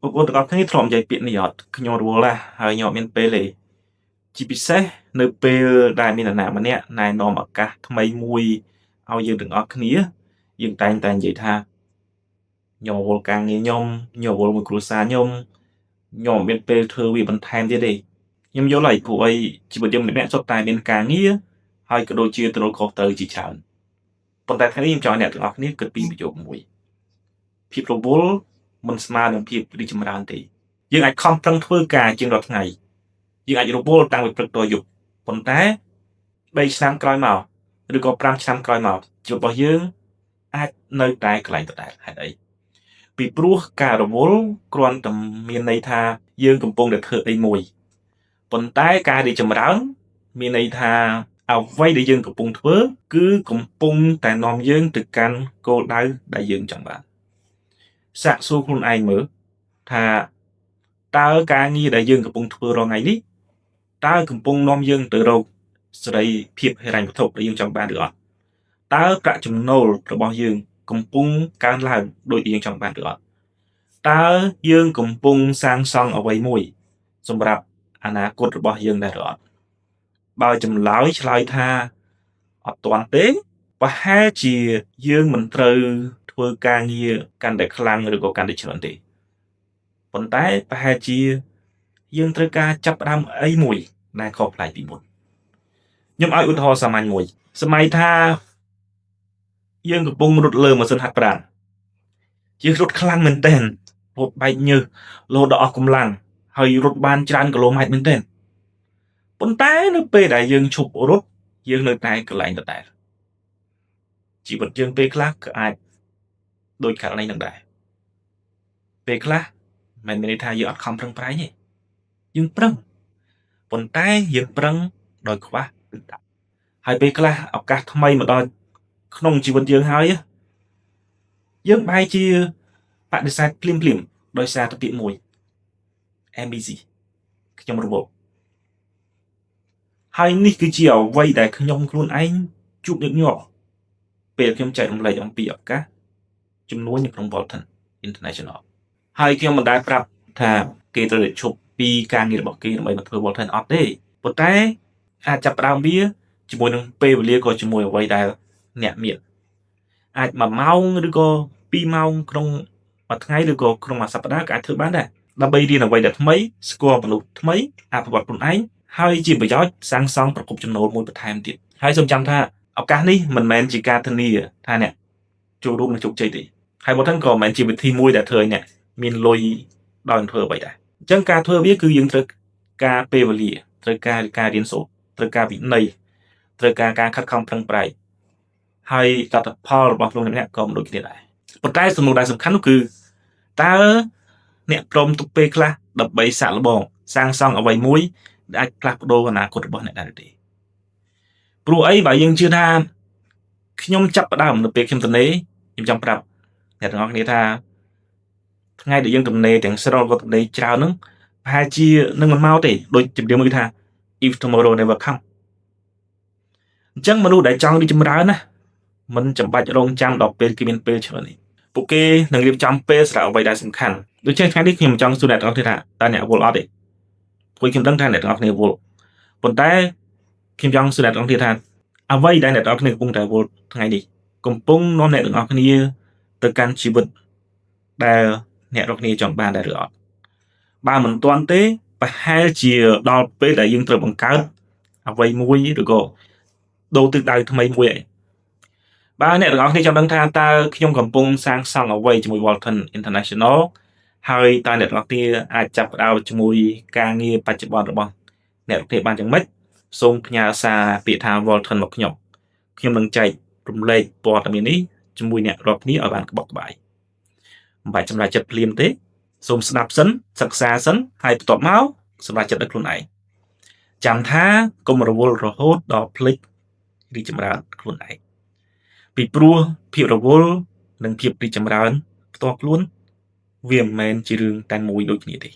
បងប្អូនទាំងអស់គ្នាធ្លាប់និយាយពាក្យនេះអត់ខ្ញុំរវល់ណាស់ហើយខ្ញុំអត់មានពេលទេជាពិសេសនៅពេលដែលមាននរណាម្នាក់ណែនាំឱកាសថ្មីមួយឲ្យយើងទាំងអស់គ្នាយើងតែងតែនិយាយថាខ្ញុំរវល់ការងារខ្ញុំរវល់មួយគ្រួសារខ្ញុំអត់មានពេលធ្វើវាបន្ថែមទៀតទេខ្ញុំយល់ហើយព្រោះអីជីវិតយើងម្នាក់ៗសុទ្ធតែមានការងារហើយក៏ដូចជាទំនួលខុសត្រូវជាច្រើនប៉ុន្តែថ្ងៃនេះខ្ញុំចង់ឲ្យអ្នកទាំងអស់គ្នាគិតពីប្រយោគមួយភាពរវល់មិនស្មើនឹងភាពរីកចម្រើនទេយើងអាចខំប្រឹងធ្វើការជាងរាល់ថ្ងៃយើងអាចរវល់តាំងពីព្រឹកដល់យប់ប៉ុន្តែ3ឆ្នាំក្រោយមកឬក៏5ឆ្នាំក្រោយមកជីវិតរបស់យើងអាចនៅតែកន្លែងដដែលហេតុអីពីព្រោះការរវល់គ្រាន់តែមានន័យថាយើងកំពុងតែធ្វើអីមួយប៉ុន្តែការរីកចម្រើនមានន័យថាអ្វីដែលយើងកំពុងធ្វើគឺកំពុងតែនាំយើងទៅកាន់គោលដៅដែលយើងចង់បានសាកសួរខ្លួនឯងមើលថាតើការងារដែលយើងកំពុងធ្វើរាល់ថ្ងៃនេះតើកំពុងនាំយើងទៅរកសេរីភាពហិរញ្ញវត្ថុដែលយើងចង់បានឬអត់តើប្រាក់ចំណូលរបស់យើងកំពុងកើនឡើងដូចយើងចង់បានឬអត់តើយើងកំពុងសាងសង់អ្វីមួយសម្រាប់អនាគតរបស់យើងដែរឬអត់បើចម្លើយឆ្លើយថាអត់ទាន់ទេប្រហែលជាយើងមិនត្រូវធ្វើការងារកាន់តែខ្លាំងឬក៏កាន់តែច្រើនទេប៉ុន្តែប្រហែលជាយើងត្រូវការចាប់ផ្ដើមអីមួយដែលខុសប្លែកពីមុនខ្ញុំឲ្យឧទាហរណ៍សាមញ្ញមួយសម័យថាយើងកំពុងរត់លើម៉ាស៊ីនហាត់ប្រាណយើងរត់ខ្លាំងមែនទែនរត់បែកញើសរហូតដល់អស់កម្លាំងហើយរត់បានច្រើនគីឡូម៉ែត្រមែនទែនប៉ុន្តែនៅពេលដែលយើងឈប់រត់យើងនៅតែកន្លែងដដែលជីវិតយើងពេលខ្លះក៏អាចដូចករណីនឹងដែរពេលខ្លះមិនមានន័យថាយើងអត់ខំប្រឹងប្រែងទេយើងប្រឹងប៉ុន្តែយើងប្រឹងដោយខ្វះទិដ្ឋាហើយពេលខ្លះឱកាសថ្មីមកដល់ក្នុងជីវិតយើងហើយយើងបែរជាបដិសេធភ្លាមដោយសារតែពាក្យមួយ MBC ខ្ញុំរវល់ហើយនេះគឺជាអ្វីដែលខ្ញុំខ្លួនឯងជួបញឹកញាប់ពេលខ្ញុំចែករំលែកអំពីឱកាសជំនួញនៅក្នុង Bolton International ហើយខ្ញុំមិនដែលប្រាប់ថាគេត្រូវតែឈប់ពីការងាររបស់គេដើម្បីមកធ្វើ Bolton អត់ទេប៉ុន្តែអាចចាប់ផ្ដើមវាជាមួយនឹងពេលវេលាក៏ជាមួយអ្វីដែលអ្នកមានអាច1ម៉ោងឬក៏2ម៉ោងក្នុងមួយថ្ងៃឬក៏ក្នុងមួយសប្តាហ៍ក៏អាចធ្វើបានដែរដើម្បីរៀនអ្វីដែលថ្មីស្គាល់មនុស្សថ្មីអភិវឌ្ឍខ្លួនឯងហើយជាប្រយោជន៍សាងសង់ប្រភពចំណូលមួយបន្ថែមទៀតហើយសូមចាំថាឱកាសនេះមិនមែនជាការធានាថាអ្នកចូលរួមនឹងជោគជ័យទេហើយបើមិនក៏មិនមែនជាវិធីមួយដែលធ្វើឲ្យអ្នកមានលុយដោយមិនធ្វើអ្វីដែរអញ្ចឹងការធ្វើវាគឺយើងត្រូវការពេលវេលាត្រូវការរៀនសូត្រត្រូវការវិន័យត្រូវការខិតខំប្រឹងប្រែងហើយលទ្ធផលរបស់ខ្លួនអ្នកក៏មិនដូចគ្នាដែរប៉ុន្តែសំណួរដែលសំខាន់នោះគឺតើអ្នកព្រមទុកពេលខ្លះដើម្បីសាកល្បងសាងសង់អ្វីមួយដែលអាចផ្លាស់ប្ដូរអនាគតរបស់អ្នកដែរទេព្រោះអីបើយើងជឿថាខ្ញុំចាប់ផ្ដើមនៅពេលខ្ញុំទំនេរខ្ញុំចង់ប្រាប់អ្នកទាំងអស់គ្នាថាថ្ងៃដែលយើងទំនេរទាំងស្រុងក៏ទំនេរច្រើនហ្នឹងប្រហែលជានឹងមិនមកទេដូចជំនឿមួយថា if tomorrow never come អញ្ចឹងមនុស្សដែលចង់រីកចម្រើនណាមិនចាំបាច់រងចាំដល់ពេលគេមានពេលច្រើនទេពួកគេនឹងរៀបចំពេលសម្រាប់អ្វីដែលសំខាន់ដូច្នេះថ្ងៃនេះខ្ញុំចង់សួរអ្នកទាំងអស់គ្នាថាតើអ្នកវល់អត់ទេព្រោះខ្ញុំដឹងថាអ្នកទាំងអស់គ្នាវល់ប៉ុន្តែខ្ញុំចង់សួរអ្នកទាំងអស់គ្នាថាអ្វីដែលអ្នកទាំងអស់គ្នាកំពុងតែវល់ថ្ងៃនេះកំពុងនាំអ្នកទាំងអស់គ្នាទៅកាន់ជីវិតដែលអ្នកទាំងអស់គ្នាចង់បានដែរឬអត់បើមិនទាន់ទេប្រហែលជាដល់ពេលដែលយើងត្រូវបង្កើតអ្វីមួយឬក៏ដូរទិសដៅថ្មីមួយឯងបើអ្នកទាំងអស់គ្នាចង់ដឹងថាតើខ្ញុំកំពុងសាងសង់អ្វីជាមួយ Bolton International ហើយតើអ្នកទាំងអស់គ្នាអាចចាប់ផ្ដើមជាមួយការងារបច្ចុប្បន្នរបស់អ្នកទាំងអស់គ្នាបានយ៉ាងម៉េចសូមផ្ញើសារពាក្យថា Bolton មកខ្ញុំនឹងចែករំលែកព័ត៌មាននេះជាមួយអ្នករាល់គ្នាឲ្យបានក្បោះក្បាយមិនបាច់សម្រេចចិត្តភ្លាមទេសូមស្ដាប់សិនសិក្សាសិនហើយបន្ទាប់មកសម្រេចចិត្តដោយខ្លួនឯងចាំថាកុំរវល់រហូតដល់ភ្លេចរីកចម្រើនខ្លួនឯងពីព្រោះភាពរវល់និងភាពរីកចម្រើនផ្ទាល់ខ្លួនវាមិនមែនជារឿងតែមួយដូចគ្នាទេ